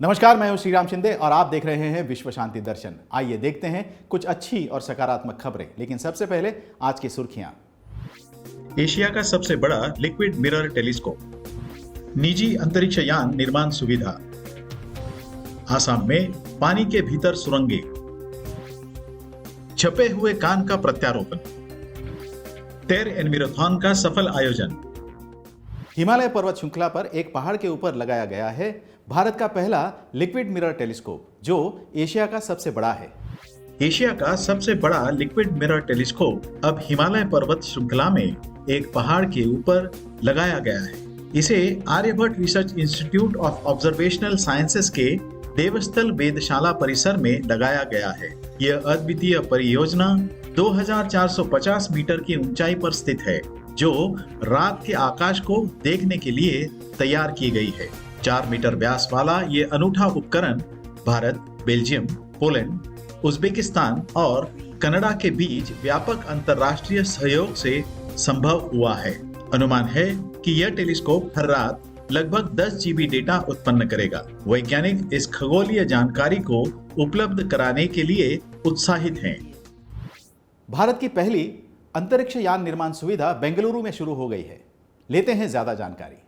नमस्कार, मैं हूं श्रीराम शिंदे और आप देख रहे हैं विश्व शांति दर्शन। आइए देखते हैं कुछ अच्छी और सकारात्मक खबरें, लेकिन सबसे पहले आज की सुर्खियां। एशिया का सबसे बड़ा लिक्विड मिरर टेलीस्कोप, निजी अंतरिक्ष यान निर्माण सुविधा, आसाम में पानी के भीतर सुरंगें, छपे हुए कान का प्रत्यारोपण, तेर एनविरोथॉन का सफल आयोजन। हिमालय पर्वत श्रृंखला पर एक पहाड़ के ऊपर लगाया गया है भारत का पहला लिक्विड मिरर टेलीस्कोप, जो एशिया का सबसे बड़ा है। एशिया का सबसे बड़ा लिक्विड मिरर टेलीस्कोप अब हिमालय पर्वत श्रृंखला में एक पहाड़ के ऊपर लगाया गया है। इसे Aryabhatta research institute of observational sciences के देवस्थल वेधशाला परिसर में लगाया गया है। यह अद्वितीय परियोजना 2450 मीटर की ऊंचाई पर स्थित है, जो रात के आकाश को देखने के लिए तैयार की गई है। 4 मीटर व्यास वाला ये अनूठा उपकरण भारत, बेल्जियम, पोलैंड, उज्बेकिस्तान और कनाडा के बीच व्यापक अंतर्राष्ट्रीय सहयोग से संभव हुआ है। अनुमान है कि यह टेलीस्कोप हर रात लगभग 10 जीबी डेटा उत्पन्न करेगा। वैज्ञानिक इस खगोलीय जानकारी को उपलब्ध कराने के लिए उत्साहित हैं। भारत की पहली अंतरिक्ष यान निर्माण सुविधा बेंगलुरु में शुरू हो गई है। लेते हैं ज्यादा जानकारी।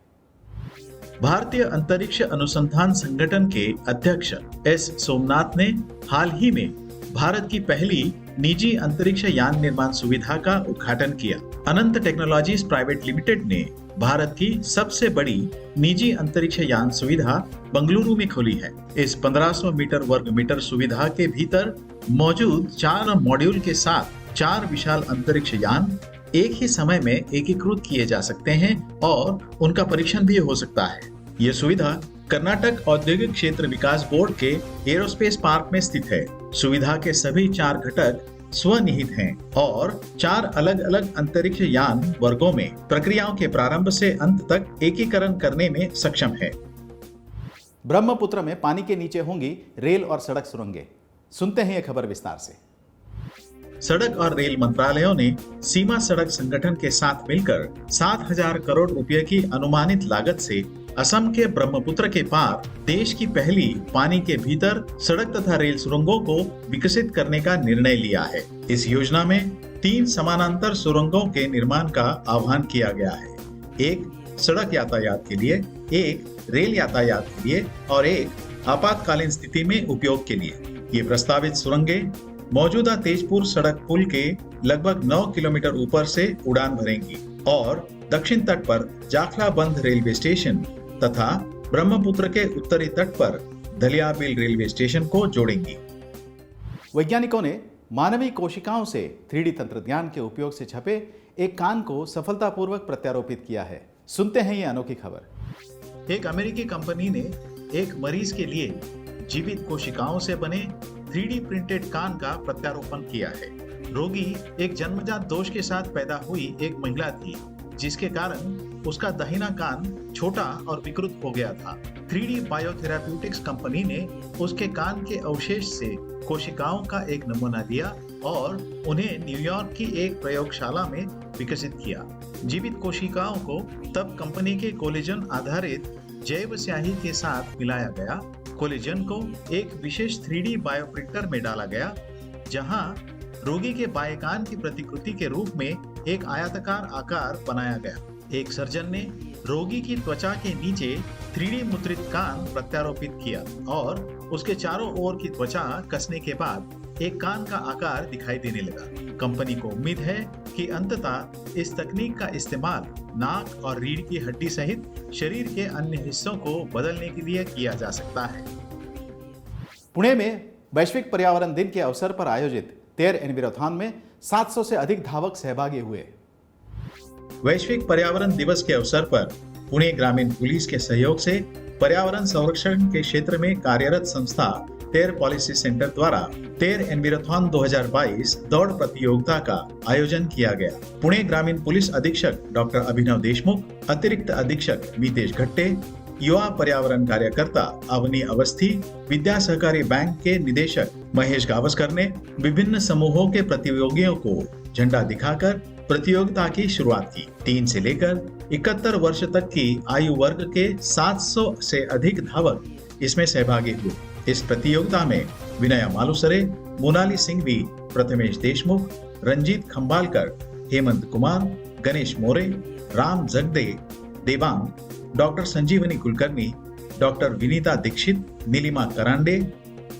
भारतीय अंतरिक्ष अनुसंधान संगठन के अध्यक्ष एस सोमनाथ ने हाल ही में भारत की पहली निजी अंतरिक्ष यान निर्माण सुविधा का उद्घाटन किया। अनंत टेक्नोलॉजीज प्राइवेट लिमिटेड ने भारत की सबसे बड़ी निजी अंतरिक्ष यान सुविधा बेंगलुरु में खोली है। इस 1500 मीटर वर्ग मीटर सुविधा के भीतर मौजूद 4 मॉड्यूल के साथ 4 विशाल अंतरिक्ष यान एक ही समय में एकीकृत किए जा सकते हैं और उनका परीक्षण भी हो सकता है। यह सुविधा कर्नाटक औद्योगिक क्षेत्र विकास बोर्ड के एरोस्पेस पार्क में स्थित है। सुविधा के सभी 4 घटक स्वनिहित हैं और 4 अलग अलग अंतरिक्ष यान वर्गों में प्रक्रियाओं के प्रारंभ से अंत तक एकीकरण करने में सक्षम है। ब्रह्मपुत्र में पानी के नीचे होंगी रेल और सड़क सुरंगें। सुनते हैं यह खबर विस्तार से। सड़क और रेल मंत्रालयों ने सीमा सड़क संगठन के साथ मिलकर 7,000 करोड़ रुपए की अनुमानित लागत से असम के ब्रह्मपुत्र के पार देश की पहली पानी के भीतर सड़क तथा रेल सुरंगों को विकसित करने का निर्णय लिया है। इस योजना में 3 समानांतर सुरंगों के निर्माण का आह्वान किया गया है। एक सड़क यातायात के लिए, एक रेल यातायात के लिए और एक आपातकालीन स्थिति में उपयोग के लिए। ये प्रस्तावित सुरंगें मौजूदा तेजपुर सड़क पुल के लगभग 9 किलोमीटर ऊपर से उड़ान भरेंगी और दक्षिण तट पर जाखला बंध रेलवे स्टेशन तथा ब्रह्मपुत्र के उत्तरी तट पर धलियाबिल रेलवे स्टेशन को जोड़ेंगी। वैज्ञानिकों ने मानवीय कोशिकाओं से 3D तंत्रज्ञान के उपयोग से छपे एक कान को सफलतापूर्वक प्रत्यारोपित किया है। सुनते हैं ये अनोखी खबर। एक अमेरिकी कंपनी ने एक मरीज के लिए जीवित कोशिकाओं से बने 3D प्रिंटेड कान का प्रत्यारोपण किया है। रोगी एक जन्मजात दोष के साथ पैदा हुई एक महिला थी, जिसके कारण उसका दाहिना कान छोटा और विकृत हो गया था। 3D बायोथेराप्यूटिक्स कंपनी ने उसके कान के अवशेष से कोशिकाओं का एक नमूना लिया और उन्हें न्यूयॉर्क की एक प्रयोगशाला में विकसित किया। जीवित कोशिकाओं को तब कंपनी के कोलेजन आधारित जैव स्याही के साथ मिलाया गया। कोलेजन को एक विशेष 3D बायोप्रिंटर में डाला गया, जहां रोगी के बाएं कान की प्रतिकृति के रूप में एक आयताकार आकार बनाया गया। एक सर्जन ने रोगी की त्वचा के नीचे 3D मुद्रित कान प्रत्यारोपित किया और उसके चारों ओर की त्वचा कसने के बाद एक कान का आकार दिखाई देने लगा। कंपनी को उम्मीद है कि अंततः इस तकनीक का इस्तेमाल नाक और रीढ़ की हड्डी सहित शरीर के अन्य हिस्सों को बदलने के लिए किया जा सकता है। पुणे में वैश्विक पर्यावरण दिन के अवसर पर आयोजित तेर एनविरोथॉन में 700 से अधिक धावक सहभागी हुए। वैश्विक पर्यावरण दिवस के अवसर पर पुणे ग्रामीण पुलिस के सहयोग से पर्यावरण संरक्षण के क्षेत्र में कार्यरत संस्था तेर पॉलिसी सेंटर द्वारा तेर एनविरोथॉन 2022 दौड़ प्रतियोगिता का आयोजन किया गया। पुणे ग्रामीण पुलिस अधीक्षक डॉक्टर अभिनव देशमुख, अतिरिक्त अधीक्षक मितेश घट्टे, युवा पर्यावरण कार्यकर्ता अवनी अवस्थी, विद्या सहकारी बैंक के निदेशक महेश गावस्कर ने विभिन्न समूहों के प्रतियोगियों को झंडा दिखाकर प्रतियोगिता की शुरुआत की। 3 से लेकर 71 वर्ष तक की आयु वर्ग के 700 से अधिक धावक इसमें सहभागी हुए। इस प्रतियोगिता में विनया मालुसरे, मोनाली सिंघवी, प्रथमेश देशमुख, रंजीत खंबालकर, हेमंत कुमार, गणेश मोरे, राम जगदे, देवांग, डॉक्टर संजीवनी कुलकर्णी, डॉक्टर विनीता दीक्षित, नीलिमा करांडे,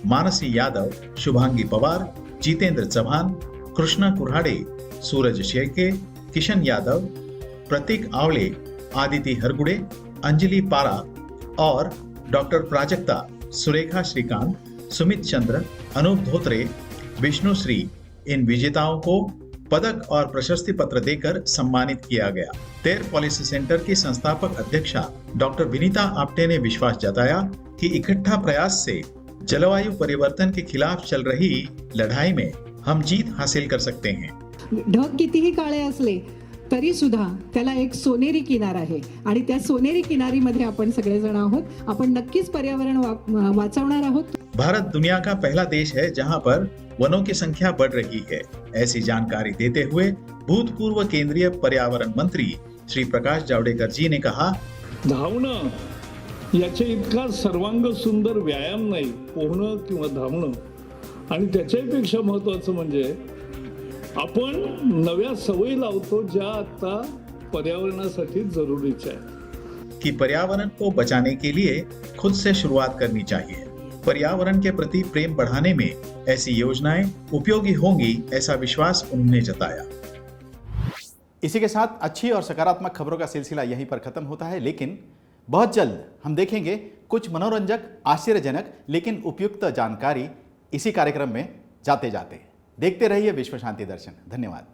मानसी यादव, शुभांगी पवार, जितेंद्र चौहान, कृष्णा कुऱ्हाडे, सूरज शेरके, किशन यादव, प्रतीक आवले, आदिति हरगुड़े, अंजलि पारा और डॉक्टर प्राजक्ता, सुरेखा श्रीकांत, सुमित चंद्र, अनूप धोत्रे, विष्णुश्री इन विजेताओं को पदक और प्रशस्ति पत्र देकर सम्मानित किया गया। तेर पॉलिसी सेंटर की संस्थापक अध्यक्षा डॉक्टर विनीता आप्टे ने विश्वास जताया कि इकट्ठा प्रयास से जलवायु परिवर्तन के खिलाफ चल रही लढाई में हम जीत हासिल कर सकते हैं। ढग कितीही काळे असले तरी सुद्धा त्याला एक सोनेरी किनार आहे आणि त्या सोनेरी किनारीमध्ये आपण सगळेजण आहोत. आपण नक्कीच पर्यावरण वाचवणार आहोत. भारत दुनिया का पहला देश है जहां पर वनों की संख्या बढ़ रही है। ऐसी जानकारी देते हुए भूतपूर्व केंद्रीय पर्यावरण मंत्री श्री प्रकाश जावडेकर जी ने कहा, धावणं याचे इतका सर्वांग सुंदर व्यायाम नाही, पोहणं किंवा धावणं. आणि त्याच्यापेक्षा महत्त्वाचं म्हणजे आपण नव्या सवयी लावतो ज्या आता पर्यावरणासाठी जरुरीच्या आहेत. कि पर्यावरण को बचाने के लिए खुद से शुरुआत करनी चाहिए। पर्यावरण के प्रति प्रेम बढ़ाने में ऐसी योजनाएं उपयोगी होंगी, ऐसा विश्वास उन्होंने जताया। इसी के साथ अच्छी और सकारात्मक खबरों का सिलसिला यहीं पर खत्म होता है, लेकिन बहुत जल्द हम देखेंगे कुछ मनोरंजक, आश्चर्यजनक लेकिन उपयुक्त जानकारी इसी कार्यक्रम में जाते जाते। देखते रहिए विश्व शांति दर्शन। धन्यवाद।